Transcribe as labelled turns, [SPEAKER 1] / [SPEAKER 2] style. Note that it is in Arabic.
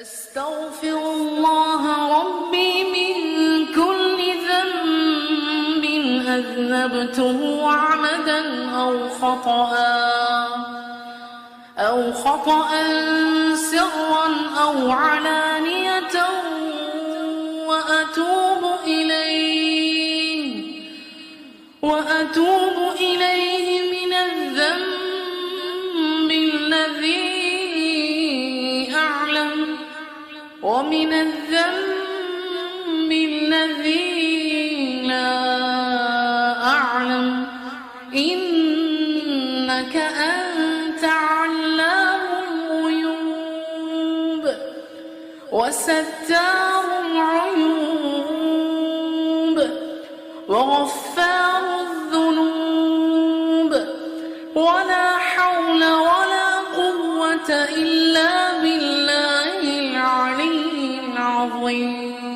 [SPEAKER 1] أستغفر الله ربي من كل ذنب أذنبته عمدا أو خطأ سرا أو علانية وأتوب إليه من الذنب الذي أعلم ومن الذنب الذي لا أعلم إنك أنت علام الغيوب وستار العيوب وغفار الذنوب ولا حول ولا قوة إلا بالله العلي العظيم.